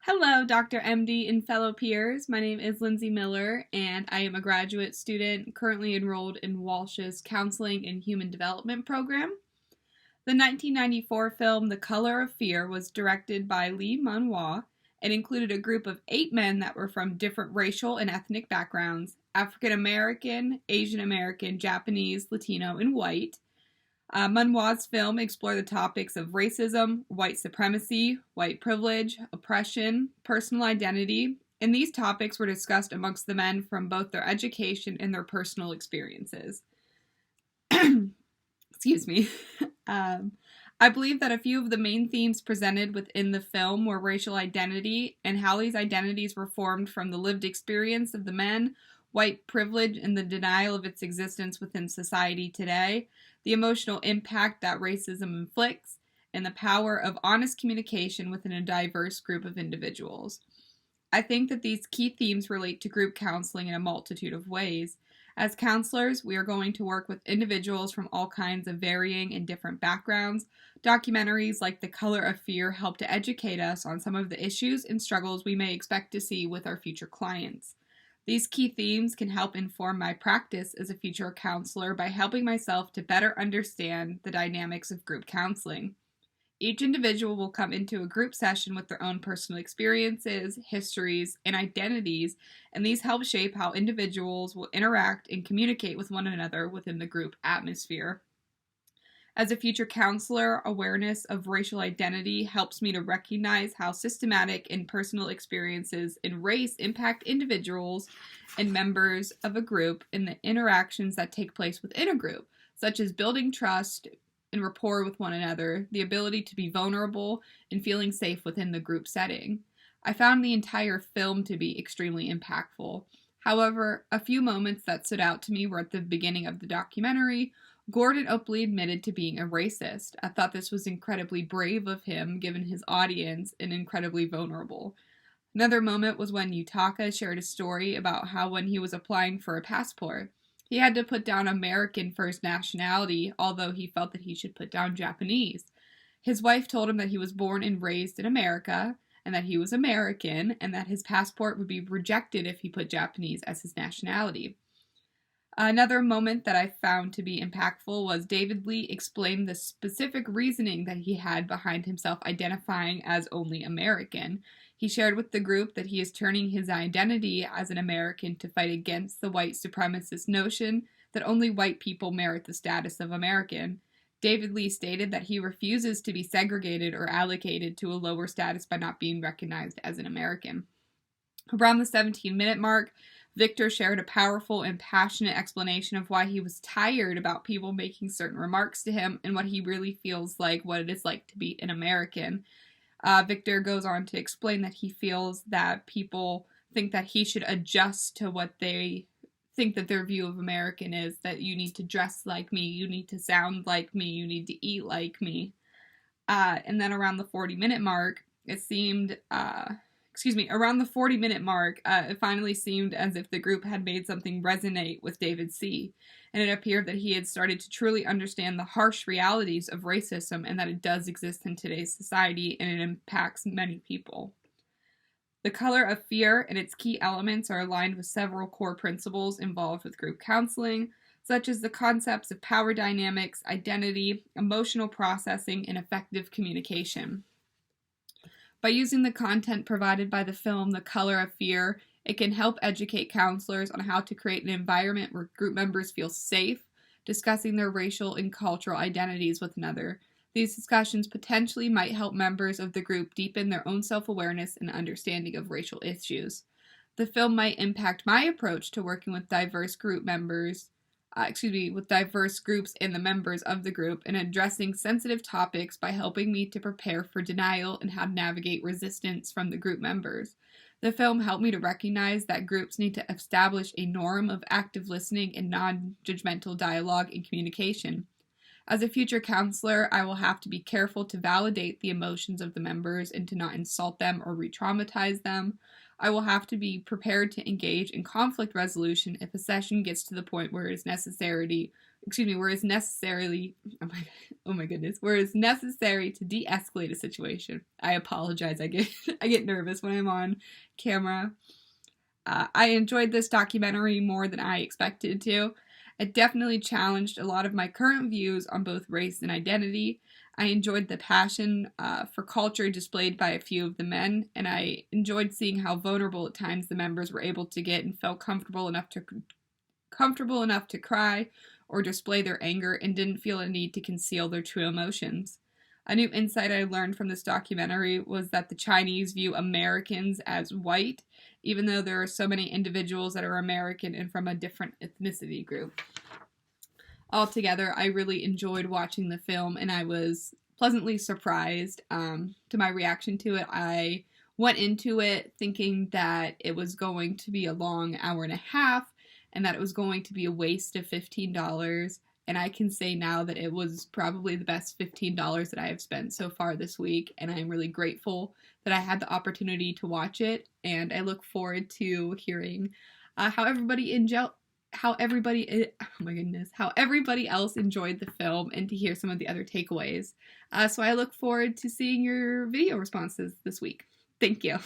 Hello, Dr. MD and fellow peers. My name is Lindsay Miller, and I am a graduate student currently enrolled in Walsh's Counseling and Human Development program. The 1994 film The Color of Fear was directed by Lee Man-wha and included a group of 8 men that were from different racial and ethnic backgrounds: African American, Asian American, Japanese, Latino, and white. Man-wha's film explored the topics of racism, white supremacy, white privilege, oppression, personal identity, and these topics were discussed amongst the men from both their education and their personal experiences. Excuse me. I believe that a few of the main themes presented within the film were racial identity and how these identities were formed from the lived experience of the men, white privilege and the denial of its existence within society today, the emotional impact that racism inflicts, and the power of honest communication within a diverse group of individuals. I think that these key themes relate to group counseling in a multitude of ways. As counselors, we are going to work with individuals from all kinds of varying and different backgrounds. Documentaries like The Color of Fear help to educate us on some of the issues and struggles we may expect to see with our future clients. These key themes can help inform my practice as a future counselor by helping myself to better understand the dynamics of group counseling. Each individual will come into a group session with their own personal experiences, histories, and identities, and these help shape how individuals will interact and communicate with one another within the group atmosphere. As a future counselor, awareness of racial identity helps me to recognize how systematic and personal experiences in race impact individuals and members of a group and the interactions that take place within a group, such as building trust and rapport with one another, the ability to be vulnerable, and feeling safe within the group setting. I found the entire film to be extremely impactful. However, a few moments that stood out to me were at the beginning of the documentary. Gordon openly admitted to being a racist. I thought this was incredibly brave of him, given his audience, and incredibly vulnerable. Another moment was when Yutaka shared a story about how when he was applying for a passport, he had to put down American for his nationality, although he felt that he should put down Japanese. His wife told him that he was born and raised in America, and that he was American, and that his passport would be rejected if he put Japanese as his nationality. Another moment that I found to be impactful was David Lee explained the specific reasoning that he had behind himself identifying as only American. He shared with the group that he is turning his identity as an American to fight against the white supremacist notion that only white people merit the status of American. David Lee stated that he refuses to be segregated or allocated to a lower status by not being recognized as an American. Around the 17-minute mark, Victor shared a powerful and passionate explanation of why he was tired about people making certain remarks to him and what he really feels like, what it is like to be an American. Victor goes on to explain that he feels that people think that he should adjust to what they think that their view of American is, that you need to dress like me, you need to sound like me, you need to eat like me. And then around the 40-minute mark, it finally seemed as if the group had made something resonate with David C., and it appeared that he had started to truly understand the harsh realities of racism and that it does exist in today's society and it impacts many people. The Color of Fear and its key elements are aligned with several core principles involved with group counseling, such as the concepts of power dynamics, identity, emotional processing, and effective communication. By using the content provided by the film The Color of Fear, it can help educate counselors on how to create an environment where group members feel safe, discussing their racial and cultural identities with another. These discussions potentially might help members of the group deepen their own self-awareness and understanding of racial issues. The film might impact my approach to working with diverse groups and the members of the group and addressing sensitive topics by helping me to prepare for denial and how to navigate resistance from the group members. The film helped me to recognize that groups need to establish a norm of active listening and non-judgmental dialogue and communication. As a future counselor, I will have to be careful to validate the emotions of the members and to not insult them or re-traumatize them. I will have to be prepared to engage in conflict resolution if a session gets to the point where it is necessary where it's necessarily, oh my goodness, where it's necessary to de-escalate a situation. I apologize. I get nervous when I'm on camera. I enjoyed this documentary more than I expected to. It definitely challenged a lot of my current views on both race and identity. I enjoyed the passion for culture displayed by a few of the men, and I enjoyed seeing how vulnerable at times the members were able to get and felt comfortable enough to cry or display their anger and didn't feel a need to conceal their true emotions. A new insight I learned from this documentary was that the Chinese view Americans as white, even though there are so many individuals that are American and from a different ethnicity group. Altogether, I really enjoyed watching the film, and I was pleasantly surprised to my reaction to it. I went into it thinking that it was going to be a long hour and a half, and that it was going to be a waste of $15. And I can say now that it was probably the best $15 that I have spent so far this week, and I'm really grateful that I had the opportunity to watch it, and I look forward to hearing how everybody else enjoyed the film and to hear some of the other takeaways. So I look forward to seeing your video responses this week. Thank you.